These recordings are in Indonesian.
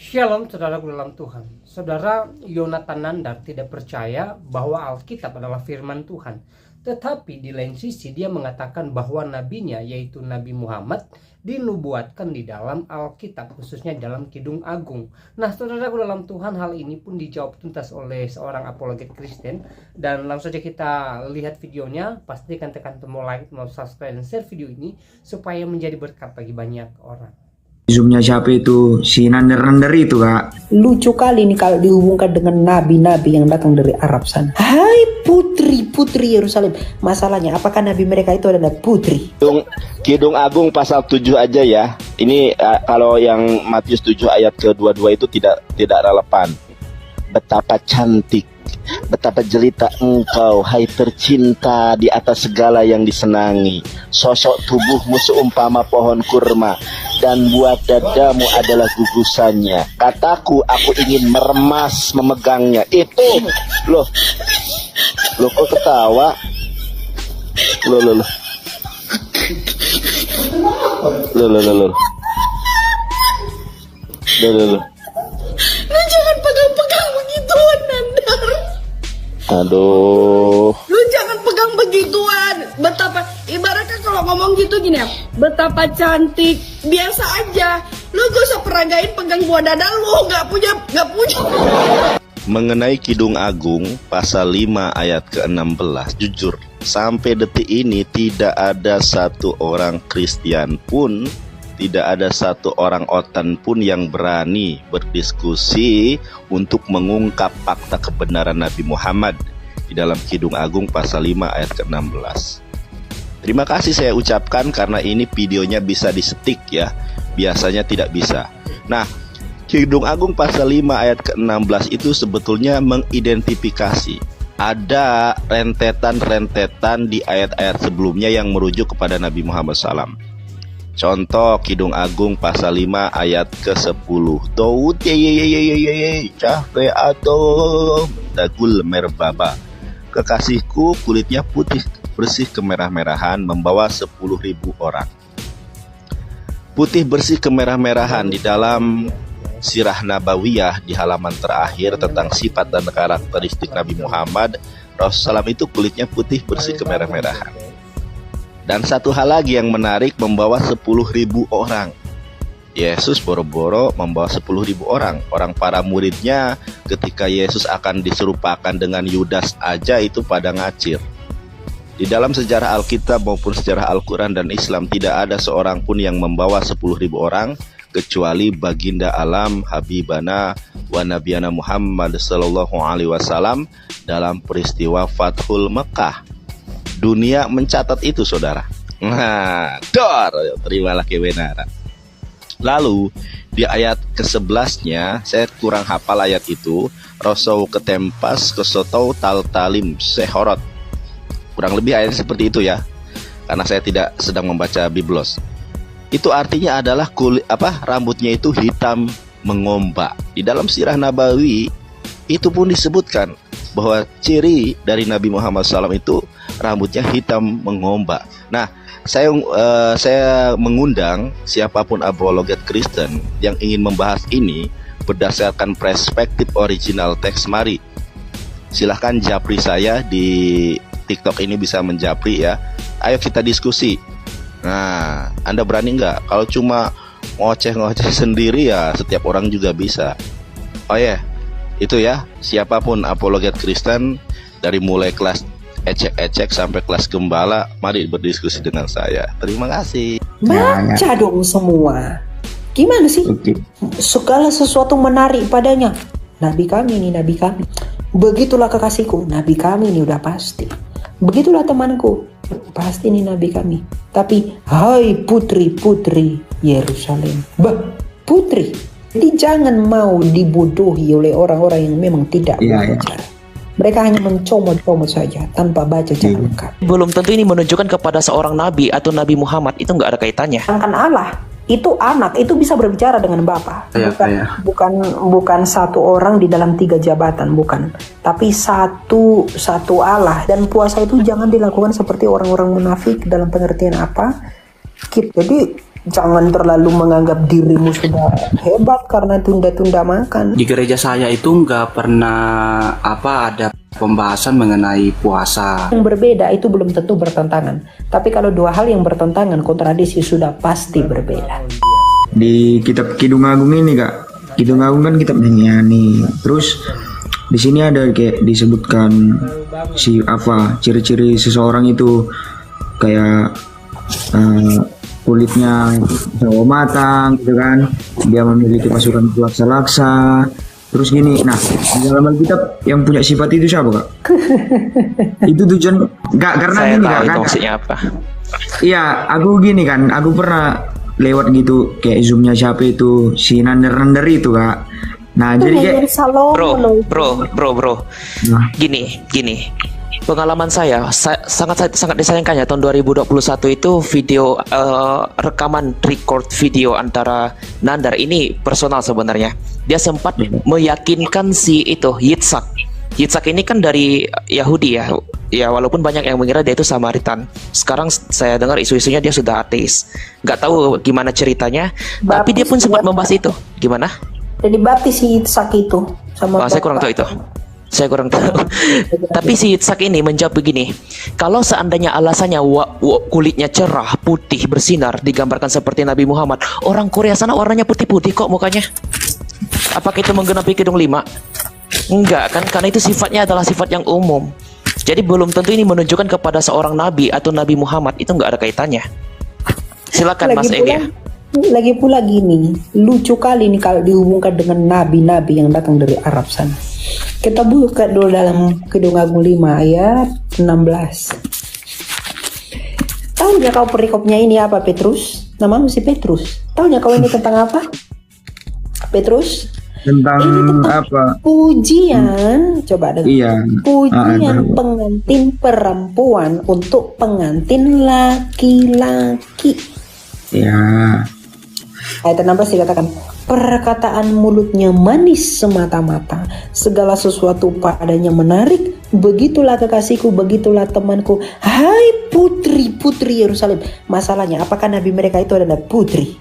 Shalom saudaraku dalam Tuhan. Saudara Yonatan Nandar tidak percaya bahwa Alkitab adalah firman Tuhan. Tetapi di lain sisi dia mengatakan bahwa nabinya yaitu Nabi Muhammad dinubuatkan di dalam Alkitab, khususnya dalam Kidung Agung. Nah saudaraku dalam Tuhan, hal ini pun dijawab tuntas oleh seorang apologet Kristen. Dan langsung saja kita lihat videonya. Pastikan tekan tombol like, tombol subscribe, dan share video ini supaya menjadi berkat bagi banyak orang. Zoomnya siapa itu? Si Nander itu, Kak. Lucu kali nih kalau dihubungkan dengan nabi-nabi yang datang dari Arab sana. Hai putri-putri Yerusalem. Masalahnya apakah nabi mereka itu adalah putri? Kidung Agung pasal 7 aja ya. Ini kalau yang Matius 7 ayat ke-22 itu tidak relevan. Betapa cantik, betapa jelita engkau, hai tercinta di atas segala yang disenangi. Sosok tubuhmu seumpama pohon kurma, dan buat dadamu adalah gugusannya. Kataku, aku ingin meremas memegangnya. Itu loh kok ketawa? Loh Lu jangan pegang-pegang begituan, Nandar. Aduh. Lu jangan pegang begituan. Betapa ibaratnya kalau ngomong gitu gini ya. Betapa cantik, biasa aja. Lu gak usah peragain pegang buah dada lu, gak punya. Mengenai Kidung Agung pasal 5 ayat ke-16, jujur sampai detik ini tidak ada satu orang Kristen pun, tidak ada satu orang otan pun yang berani berdiskusi untuk mengungkap fakta kebenaran Nabi Muhammad di dalam Kidung Agung pasal 5 ayat ke-16. Terima kasih saya ucapkan karena ini videonya bisa disetik ya, biasanya tidak bisa. Nah, Kidung Agung pasal 5 ayat ke-16 itu sebetulnya mengidentifikasi ada rentetan-rentetan di ayat-ayat sebelumnya yang merujuk kepada Nabi Muhammad SAW. Contoh Kidung Agung pasal 5 ayat ke-10. Daud cahre atom dagul merbaba. Kekasihku kulitnya putih bersih kemerah-merahan membawa 10.000 orang. Putih bersih kemerah-merahan di dalam Sirah Nabawiyah di halaman terakhir tentang sifat dan karakteristik Nabi Muhammad, Rasulullah SAW itu kulitnya putih bersih kemerah-merahan. Dan satu hal lagi yang menarik, membawa 10.000 orang. Yesus boro-boro membawa 10.000 orang. Orang para muridnya ketika Yesus akan diserupakan dengan Yudas aja itu pada ngacir. Di dalam sejarah Alkitab maupun sejarah Al-Quran dan Islam tidak ada seorang pun yang membawa 10.000 orang kecuali baginda alam Habibana wa Nabiyana Muhammad sallallahu alaihi wasallam dalam peristiwa Fathul Mekah. Dunia mencatat itu, saudara. Nah, terimalah kebenaran. Lalu di ayat ke-11-nya, saya kurang hafal ayat itu, Rosau ketempas kesotau tal-talim sehorot. Kurang lebih ayatnya seperti itu ya, karena saya tidak sedang membaca Biblos. Itu artinya adalah rambutnya itu hitam mengombak. Di dalam Sirah Nabawi itu pun disebutkan bahwa ciri dari Nabi Muhammad SAW itu rambutnya hitam mengombak. Nah, saya mengundang siapapun apologet Kristen yang ingin membahas ini berdasarkan perspektif original teks. Mari silahkan japri saya di TikTok ini, bisa menjapri ya. Ayo kita diskusi. Nah, Anda berani nggak? Kalau cuma ngoceh-ngoceh sendiri ya setiap orang juga bisa. Oh ya, itu ya, siapapun apologet Kristen dari mulai kelas ecek-ecek sampai kelas gembala, mari berdiskusi dengan saya. Terima kasih. Baca dong semua. Gimana sih? Segala sesuatu menarik padanya. Nabi kami ini, nabi kami. Begitulah kekasihku, nabi kami ini udah pasti. Begitulah temanku, pasti ini nabi kami. Tapi hai putri-putri Yerusalem. Putri. Jadi jangan mau dibodohi oleh orang-orang yang memang tidak belajar. Mereka hanya mencomot-comot saja tanpa baca cara lengkap. Belum tentu ini menunjukkan kepada seorang nabi atau Nabi Muhammad, itu nggak ada kaitannya. Sedangkan Allah itu anak, itu bisa berbicara dengan Bapa. Bukan satu orang di dalam 3 jabatan, bukan. Tapi satu Allah. Dan puasa itu jangan dilakukan seperti orang-orang munafik dalam pengertian apa? Jadi Jangan terlalu menganggap dirimu sudah hebat karena tunda-tunda makan. Di gereja saya itu nggak pernah ada pembahasan mengenai puasa. Yang berbeda itu belum tentu bertentangan. Tapi kalau dua hal yang bertentangan, kontradiksi sudah pasti berbeda. Di kitab Kidung Agung ini kak, Kidung Agung kan kitab nyanyi. Terus di sini ada kayak disebutkan ciri-ciri seseorang itu kayak kulitnya sawo matang gitu kan, dia memiliki pasukan laksa-laksa. Terus gini, nah di dalam Alkitab yang punya sifat itu siapa kak? Itu tujuan nggak karena Saya gini tahu kak, itu kan? maksudnya apa. Iya, aku gini kan, aku pernah lewat gitu kayak zoomnya siapa itu si Nander itu kak. Nah jadi kayak Bro. nah, Gini. Pengalaman saya sangat disayangkan ya, tahun 2021 itu video rekaman record video antara Nandar ini personal sebenarnya. Dia sempat meyakinkan si itu Yitzhak. Yitzhak ini kan dari Yahudi ya. Ya walaupun banyak yang mengira dia itu Samaritan. Sekarang saya dengar isu-isunya dia sudah ateis. Nggak tahu gimana ceritanya. Tapi dia pun sempat membahas itu. Gimana? Jadi baptis si Yitzhak itu sama Saya kurang tahu itu. Saya kurang tahu. Tapi si Yitzhak ini menjawab begini. Kalau seandainya alasannya kulitnya cerah, putih, bersinar, digambarkan seperti Nabi Muhammad, orang Korea sana warnanya putih-putih kok mukanya. Apakah itu menggenapi Kidung 5? Enggak kan, karena itu sifatnya adalah sifat yang umum. Jadi belum tentu ini menunjukkan kepada seorang nabi atau Nabi Muhammad, itu enggak ada kaitannya. Silakan Mas Elia. Lagi pula gini, lucu kali nih kalau dihubungkan dengan nabi-nabi yang datang dari Arab sana. Kita buka dulu dalam Kidung Agung 5 ayat 16. Tahunya kau perikopnya ini apa, Petrus? Namamu si Petrus. Tahunya kau ini tentang apa, Petrus? tentang Ini tentang apa? Pujian, coba dengar. Iya. Pujian pengantin perempuan untuk pengantin laki-laki. Ya. Ayat 16 dikatakan, perkataan mulutnya manis semata-mata, segala sesuatu padanya menarik. Begitulah kekasihku, begitulah temanku. Hai putri-putri Yerusalem. Masalahnya, apakah nabi mereka itu adalah putri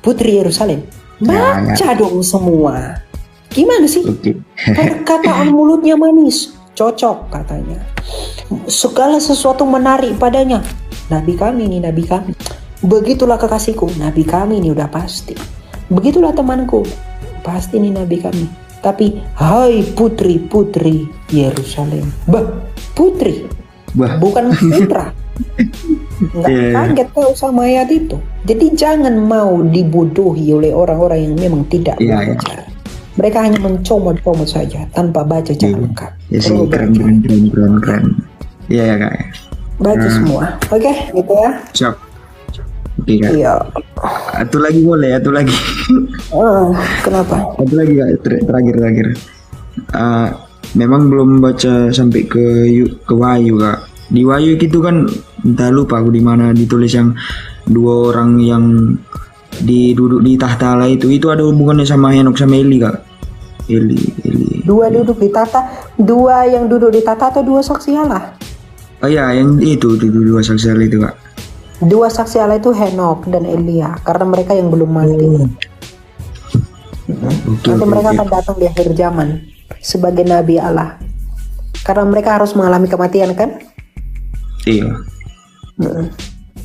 Yerusalem? Baca dong semua. Gimana sih? Perkataan mulutnya manis, cocok katanya. Segala sesuatu menarik padanya. Nabi kami ini, nabi kami. Begitulah kekasihku, nabi kami ini udah pasti. Begitulah temanku, pasti ini nabi kami. Tapi hai putri-putri Yerusalem. Putri, bukan putra. Nggak kaget kau sama ayat itu. Jadi jangan mau dibodohi oleh orang-orang yang memang tidak belajar. Mereka hanya mencomot-comot saja tanpa baca cara lengkap. Ya sih, keren. Iya ya kak. Baca semua. Oke, gitu ya. Siap. Oke kak. Iya. Satu lagi boleh, satu lagi. Kenapa? Satu lagi kak, terakhir. Memang belum baca sampai ke Wahyu kak. Di Wahyu itu kan entah lupa aku di mana ditulis yang dua orang yang duduk di tahta Allah itu ada hubungannya sama Henok sama Eli kak. Eli. Dua duduk di tahta, dua yang duduk di tahta atau dua saksi Allah? Oh iya, yang itu dua saksi Allah itu kak. Dua saksi Allah itu Henok dan Elia, karena mereka yang belum mati. Nanti mereka akan datang di akhir zaman sebagai nabi Allah, karena mereka harus mengalami kematian kan? Iya.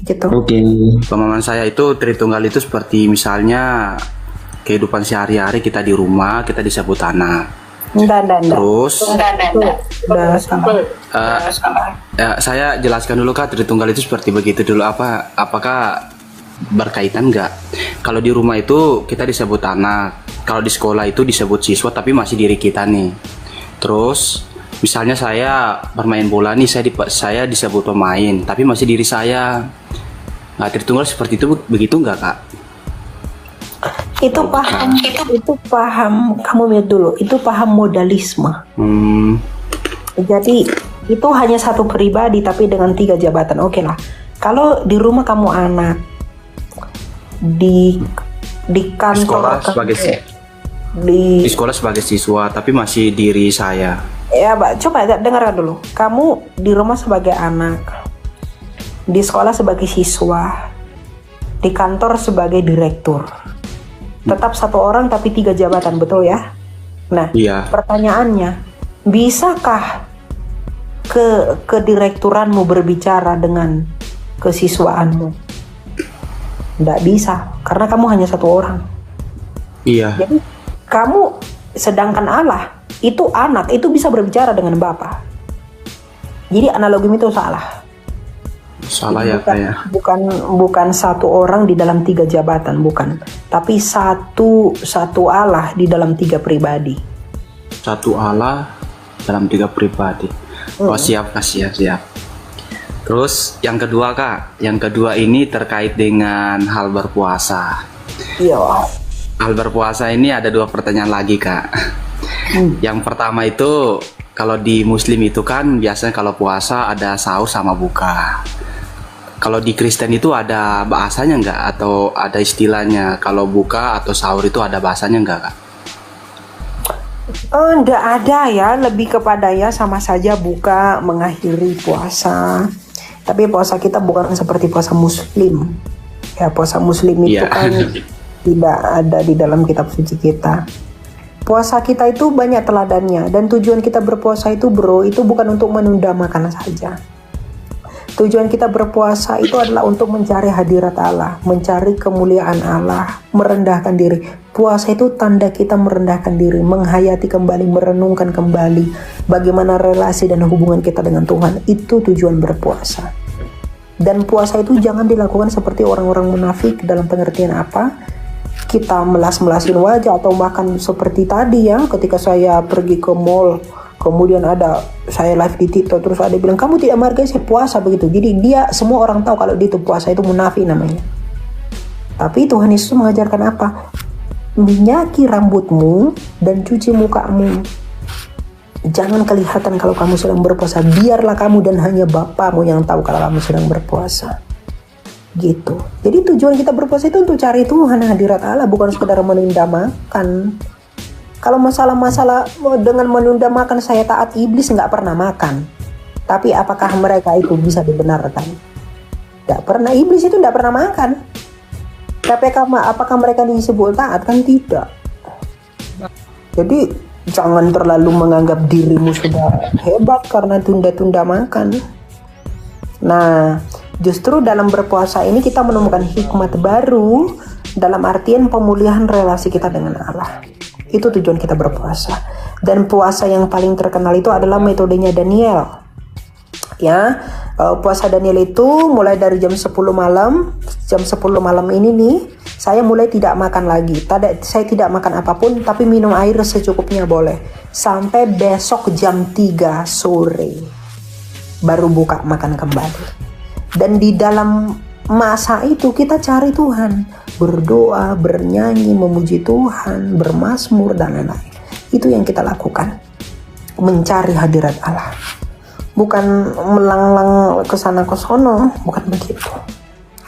Gitu. Oke. Pemahaman saya itu Tritunggal itu seperti misalnya kehidupan sehari-hari kita di rumah, kita disebut anak. Enggak. Terus Udah salah. saya jelaskan dulu kak, Tritunggal itu seperti begitu dulu. Apakah berkaitan nggak? Kalau di rumah itu kita disebut anak, kalau di sekolah itu disebut siswa, tapi masih diri kita nih. Terus misalnya saya bermain bola nih, saya disebut pemain, tapi masih diri saya. Nah, Tritunggal seperti itu, begitu nggak kak? Itu paham. Kamu lihat dulu, itu paham modalisme. Jadi itu hanya satu pribadi tapi dengan 3 jabatan. Oke lah. Kalau di rumah kamu anak, di kantor di sekolah sebagai siswa, tapi masih diri saya. Ya, Mbak, coba dengarkan dulu. Kamu di rumah sebagai anak, di sekolah sebagai siswa, di kantor sebagai direktur. Tetap satu orang tapi 3 jabatan, betul ya? Nah, Iya. pertanyaannya, bisakah direkturanmu berbicara dengan kesiswaanmu? Tidak bisa, karena kamu hanya satu orang. Iya. Jadi kamu, sedangkan Allah itu anak, itu bisa berbicara dengan Bapa. Jadi analogi itu salah. Salah ya kayak. Bukan satu orang di dalam 3 jabatan, bukan. Tapi satu Allah di dalam 3 pribadi. Satu Allah dalam 3 pribadi. Oh siap Kak, siap. Terus yang kedua Kak, yang kedua ini terkait dengan hal berpuasa. Iya. Hal berpuasa ini ada 2 pertanyaan lagi Kak. Yang pertama itu, kalau di Muslim itu kan biasanya kalau puasa ada sahur sama buka. Kalau di Kristen itu ada bahasanya nggak, atau ada istilahnya kalau buka atau sahur itu ada bahasanya nggak Kak? Nggak ada ya, lebih kepada ya sama saja buka mengakhiri puasa. Tapi puasa kita bukan seperti puasa Muslim. Ya, puasa Muslim itu kan tidak ada di dalam kitab suci kita. Puasa kita itu banyak teladannya, dan tujuan kita berpuasa itu bro, itu bukan untuk menunda makan saja. Tujuan kita berpuasa itu adalah untuk mencari hadirat Allah, mencari kemuliaan Allah, merendahkan diri. Puasa itu tanda kita merendahkan diri, menghayati kembali, merenungkan kembali bagaimana relasi dan hubungan kita dengan Tuhan. Itu tujuan berpuasa. Dan puasa itu jangan dilakukan seperti orang-orang munafik. Dalam pengertian apa? Kita melas-melasin wajah atau makan seperti tadi ya, ketika saya pergi ke mall, kemudian saya live di TikTok, terus ada bilang kamu tidak menghargai saya puasa begitu. Jadi dia, semua orang tahu kalau dia itu puasa, itu munafik namanya. Tapi Tuhan Yesus mengajarkan apa? Minyaki rambutmu dan cuci mukamu. Jangan kelihatan kalau kamu sedang berpuasa. Biarlah kamu dan hanya Bapamu yang tahu kalau kamu sedang berpuasa. Gitu. Jadi tujuan kita berpuasa itu untuk cari Tuhan, hadirat Allah, bukan sekedar menunda makan. Kalau masalah-masalah dengan menunda makan, saya taat iblis nggak pernah makan. Tapi apakah mereka itu bisa dibenarkan? Nggak pernah, iblis itu nggak pernah makan. Tapi apakah mereka disebut taat? Kan tidak. Jadi jangan terlalu menganggap dirimu sudah hebat karena tunda-tunda makan. Nah, justru dalam berpuasa ini kita menemukan hikmat baru dalam artian pemulihan relasi kita dengan Allah. Itu tujuan kita berpuasa. Dan puasa yang paling terkenal itu adalah metodenya Daniel. Ya, puasa Daniel itu mulai dari jam 10 malam. Jam 10 malam ini nih, saya mulai tidak makan lagi. Saya tidak makan apapun, tapi minum air secukupnya boleh. Sampai besok jam 3 sore. Baru buka makan kembali. Dan di dalam masa itu kita cari Tuhan, berdoa, bernyanyi, memuji Tuhan, bermazmur dan lain-lain. Itu yang kita lakukan, mencari hadirat Allah, bukan melanglang kesana kesono, bukan begitu.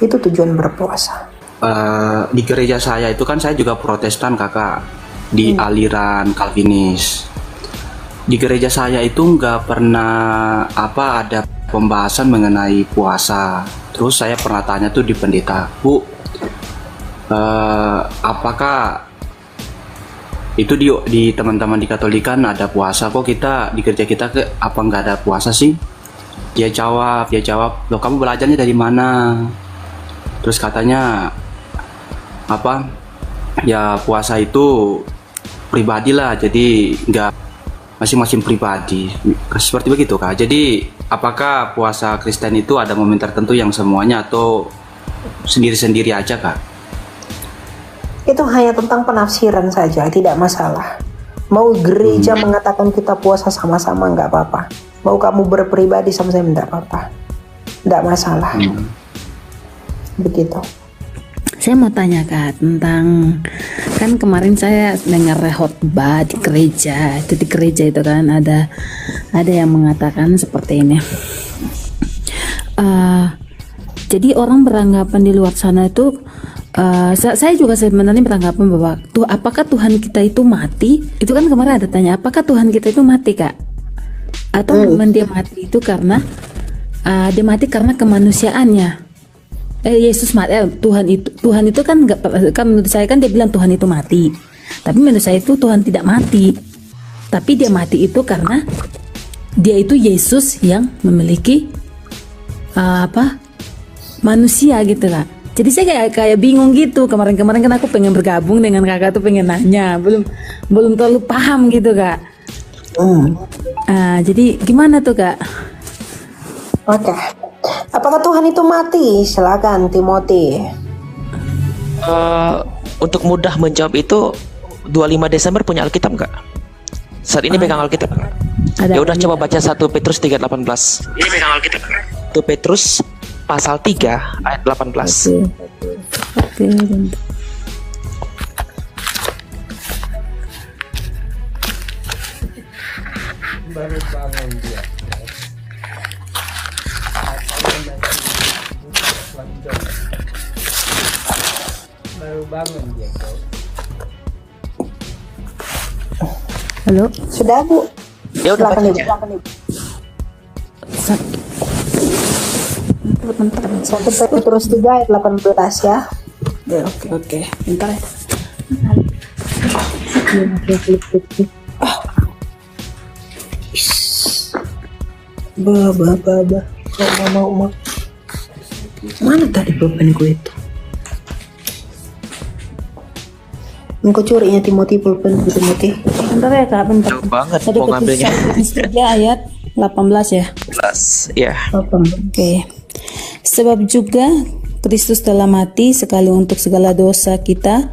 Itu tujuan berpuasa. Di gereja saya itu kan saya juga Protestan kakak, di aliran Calvinis. Di gereja saya itu nggak pernah ada pembahasan mengenai puasa. Terus saya pernah tanya tuh di pendeta, Bu, apakah itu di teman-teman di Katolikan ada puasa, kok kita di gereja kita apa nggak ada puasa sih? Dia jawab, loh kamu belajarnya dari mana? Terus katanya ya puasa itu pribadi lah, jadi nggak masing-masing pribadi, seperti begitu Kak. Jadi apakah puasa Kristen itu ada momen tertentu yang semuanya, atau sendiri-sendiri aja Kak? Itu hanya tentang penafsiran saja, tidak masalah. Mau gereja mengatakan kita puasa sama-sama nggak apa-apa. Mau kamu berpribadi sama-sama nggak apa-apa, nggak masalah. Begitu. Saya mau tanya Kak tentang, kan kemarin saya dengar khotbah di gereja. Itu di gereja itu kan ada yang mengatakan seperti ini. Jadi orang beranggapan di luar sana itu, saya juga sebenarnya beranggapan bahwa apakah Tuhan kita itu mati? Itu kan kemarin ada tanya, apakah Tuhan kita itu mati Kak? Atau memang dia mati itu karena dia mati karena kemanusiaannya? Yesus mati. Tuhan itu kan nggak, kan menurut saya kan dia bilang Tuhan itu mati. Tapi menurut saya itu Tuhan tidak mati. Tapi dia mati itu karena dia itu Yesus yang memiliki manusia gitu Kak. Jadi saya kayak bingung gitu. Kemarin kan aku pengen bergabung dengan kakak tuh, pengen nanya, belum terlalu paham gitu Kak. Jadi gimana tuh Kak? Oke. Apakah Tuhan itu mati? Silakan Timothy. Untuk mudah menjawab itu, 25 Desember punya Alkitab nggak? Saat ini pegang Alkitab. Ya udah, coba baca 1 Petrus 3:18. Ini pegang Alkitab. 1 Petrus pasal 3 ayat 18. Oke. Baru bangun dia. Baru bangun dia. Halo. Sudah Bu? Ya udah baca. Satu Petrus 3 ayat 18 ya. Oke. Bentar ya. Mau. Mana tadi pulpenku itu? Engkau curinya Timothy, pulpen Timothy. Bentar ya Kak, bentar. Jauh banget Tadi mau ngambilnya. Petrus 3 ayat 18 ya. 18, ya. Oke. Sebab juga Kristus telah mati sekali untuk segala dosa kita,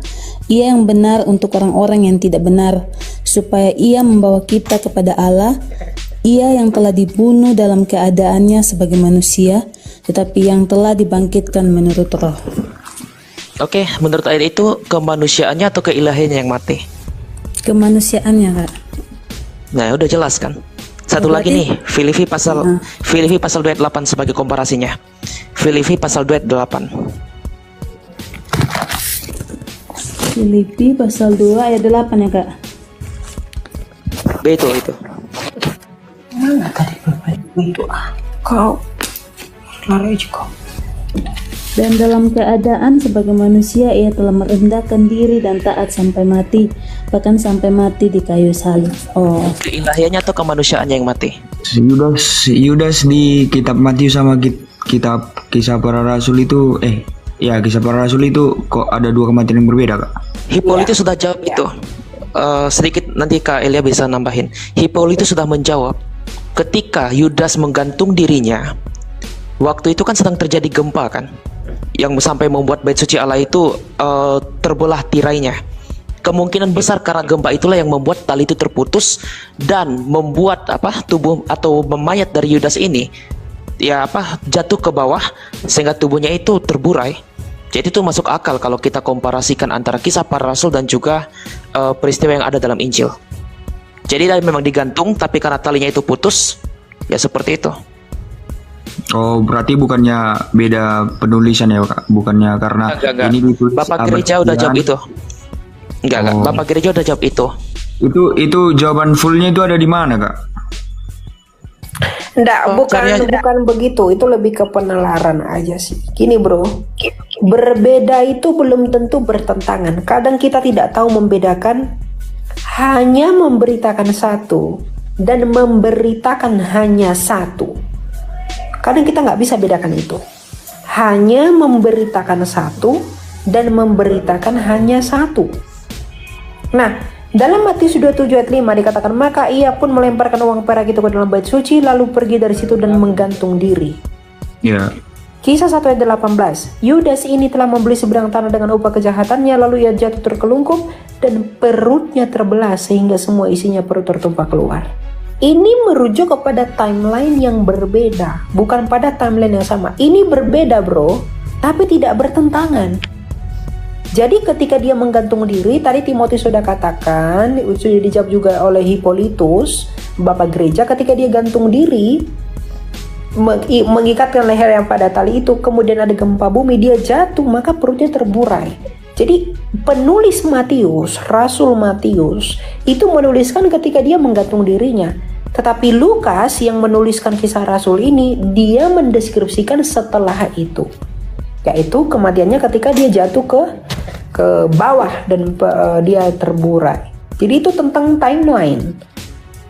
Ia yang benar untuk orang-orang yang tidak benar, supaya Ia membawa kita kepada Allah. Ia yang telah dibunuh dalam keadaannya sebagai manusia, tetapi yang telah dibangkitkan menurut roh. Oke, menurut ayat itu kemanusiaannya atau keilahiannya yang mati? Kemanusiaannya Kak. Nah, udah jelas kan? Satu lagi nih, Filipi pasal 2 ayat 8 sebagai komparasinya. Filipi pasal 2 ayat 8. Filipi pasal 2 ayat 8 ya Kak. Betul itu. Mana tadi pulpenku itu? Kau lari aja kau. Dan dalam keadaan sebagai manusia Ia telah merendahkan diri dan taat sampai mati, bahkan sampai mati di kayu salib. Oh, Keilahiannya atau kemanusiaannya yang mati? Yudas di kitab Matius sama kitab Kisah Para Rasul itu Kisah Para Rasul itu kok ada dua kematian yang berbeda Kak? Hippolytus sudah jawab itu. Sedikit nanti Kak Elia bisa nambahin. Hippolytus sudah menjawab ketika Yudas menggantung dirinya. Waktu itu kan sedang terjadi gempa kan, yang sampai membuat bait suci Allah itu terbelah tirainya. Kemungkinan besar karena gempa itulah yang membuat tali itu terputus dan membuat tubuh atau mayat dari Yudas ini jatuh ke bawah sehingga tubuhnya itu terburai. Jadi itu masuk akal kalau kita komparasikan antara Kisah Para Rasul dan juga peristiwa yang ada dalam Injil. Jadi dia memang digantung, tapi karena talinya itu putus, ya seperti itu. Oh, berarti bukannya beda penulisan ya Kak? Bukannya karena Enggak. ini ditulis Bapak gereja udah jawab itu. Enggak. Bapak gereja udah jawab itu. Itu jawaban fullnya itu ada di mana Kak? Bukan begitu. Itu lebih ke penalaran aja sih. Gini bro, berbeda itu belum tentu bertentangan. Kadang kita tidak tahu membedakan, hanya memberitakan satu dan memberitakan hanya satu. Kadang kita nggak bisa bedakan itu. Hanya memberitakan satu dan memberitakan hanya satu. Nah, dalam Matius 27 ayat 5 dikatakan, maka ia pun melemparkan uang perak itu ke dalam bait suci, lalu pergi dari situ dan menggantung diri. Ya. Kisah 1 ayat 18. Yudas ini telah membeli seberang tanah dengan upah kejahatannya, lalu ia jatuh terkelungkup dan perutnya terbelah sehingga semua isinya perut tertumpah keluar. Ini merujuk kepada timeline yang berbeda, bukan pada timeline yang sama. Ini berbeda bro, tapi tidak bertentangan. Jadi ketika dia menggantung diri, tadi Timothy sudah katakan, sudah dijawab juga oleh Hippolytus, Bapak gereja, ketika dia gantung diri, mengikatkan leher yang pada tali itu, kemudian ada gempa bumi, dia jatuh, maka perutnya terburai. Jadi penulis Matius, Rasul Matius, itu menuliskan ketika dia menggantung dirinya. Tetapi Lukas yang menuliskan Kisah Rasul ini, dia mendeskripsikan setelah itu. yaitu kematiannya ketika dia jatuh ke bawah dan dia terburai. Jadi itu tentang timeline,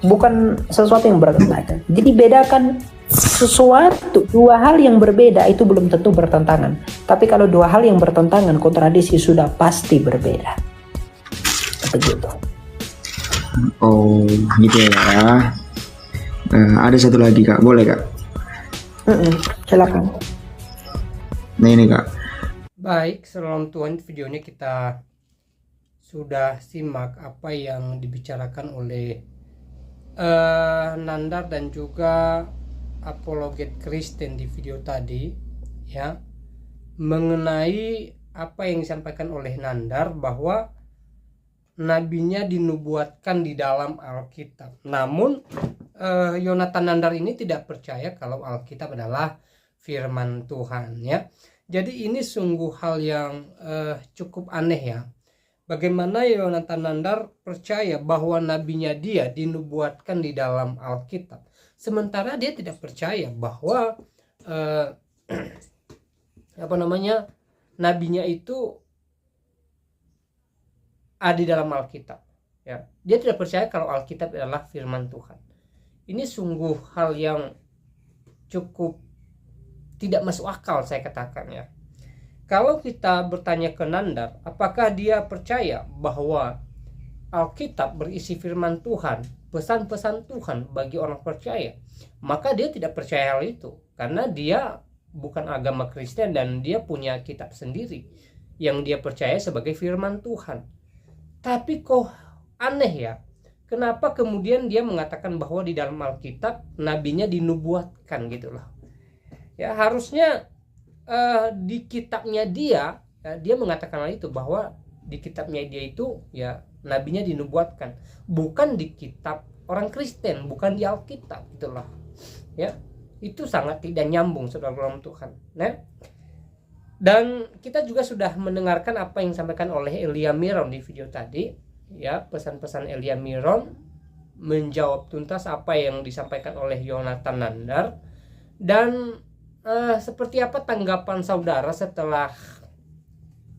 bukan sesuatu yang bertentangan. Jadi bedakan sesuatu, dua hal yang berbeda itu belum tentu bertentangan. Tapi kalau dua hal yang bertentangan, kontradiksi sudah pasti berbeda. Begitu. Oh gitu ya. Ada satu lagi Kak, boleh Kak? Silakan. Nah ini Kak. Baik, Salam Tuhan, videonya kita sudah simak apa yang dibicarakan oleh Nandar dan juga apologet Kristen di video tadi, ya, mengenai apa yang disampaikan oleh Nandar bahwa nabinya dinubuatkan di dalam Alkitab. Namun Yonatan Nandar ini tidak percaya kalau Alkitab adalah firman Tuhan, ya. Jadi ini sungguh hal yang cukup aneh, ya. Bagaimana Yonatan Nandar percaya bahwa nabinya dia dinubuatkan di dalam Alkitab, sementara dia tidak percaya bahwa nabinya itu ada di dalam Alkitab, ya. Dia tidak percaya kalau Alkitab adalah firman Tuhan. Ini sungguh hal yang cukup tidak masuk akal, saya katakan, ya. Kalau kita bertanya ke Nandar, apakah dia percaya bahwa Alkitab berisi firman Tuhan, pesan-pesan Tuhan bagi orang percaya, maka dia tidak percaya hal itu, karena dia bukan agama Kristen dan dia punya kitab sendiri yang dia percaya sebagai firman Tuhan. Tapi kok aneh, ya, kenapa kemudian dia mengatakan bahwa di dalam Alkitab nabinya dinubuatkan gitu loh. Ya, harusnya di kitabnya dia mengatakan hal itu, bahwa di kitabnya dia itu ya nabinya dinubuatkan, bukan di kitab orang Kristen, bukan di Alkitab gitulah, ya. Itu sangat tidak nyambung, saudara dalam Tuhan, nah. Dan kita juga sudah mendengarkan apa yang disampaikan oleh Elia Miron di video tadi, ya, pesan-pesan Elia Miron menjawab tuntas apa yang disampaikan oleh Yonatan Nandar. Dan seperti apa tanggapan saudara setelah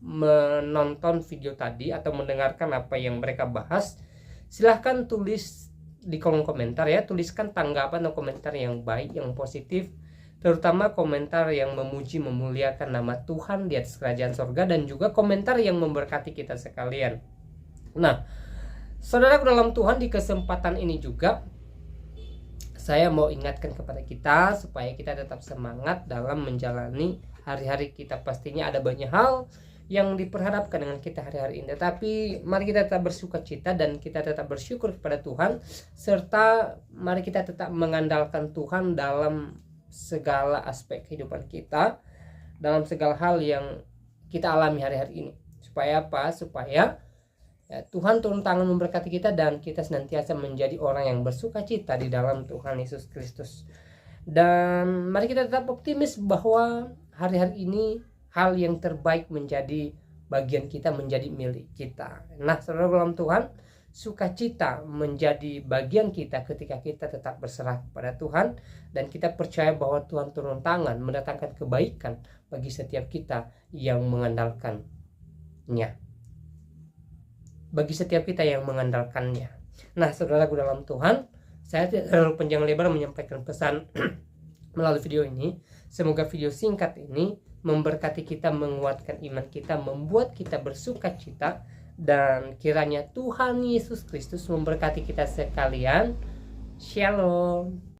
menonton video tadi atau mendengarkan apa yang mereka bahas? Silahkan tulis di kolom komentar, ya. Tuliskan tanggapan atau komentar yang baik, yang positif, terutama komentar yang memuji memuliakan nama Tuhan di atas kerajaan sorga, dan juga komentar yang memberkati kita sekalian. Nah, saudara dalam Tuhan, di kesempatan ini juga saya mau ingatkan kepada kita supaya kita tetap semangat dalam menjalani hari-hari kita. Pastinya ada banyak hal yang diperhadapkan dengan kita hari-hari ini, tetapi mari kita tetap bersukacita dan kita tetap bersyukur kepada Tuhan, serta mari kita tetap mengandalkan Tuhan dalam segala aspek kehidupan kita, dalam segala hal yang kita alami hari-hari ini. Supaya apa? Supaya ya, Tuhan turun tangan memberkati kita dan kita senantiasa menjadi orang yang bersukacita di dalam Tuhan Yesus Kristus. Dan mari kita tetap optimis bahwa hari-hari ini hal yang terbaik menjadi bagian kita, menjadi milik kita. Nah, saudara dalam Tuhan, sukacita menjadi bagian kita ketika kita tetap berserah kepada Tuhan dan kita percaya bahwa Tuhan turun tangan mendatangkan kebaikan bagi setiap kita yang mengandalkannya. Bagi setiap kita yang mengandalkannya. Nah, saudaraku dalam Tuhan, saya tidak terlalu panjang lebar menyampaikan pesan melalui video ini. Semoga video singkat ini memberkati kita, menguatkan iman kita, membuat kita bersukacita, dan kiranya Tuhan Yesus Kristus memberkati kita sekalian. Shalom.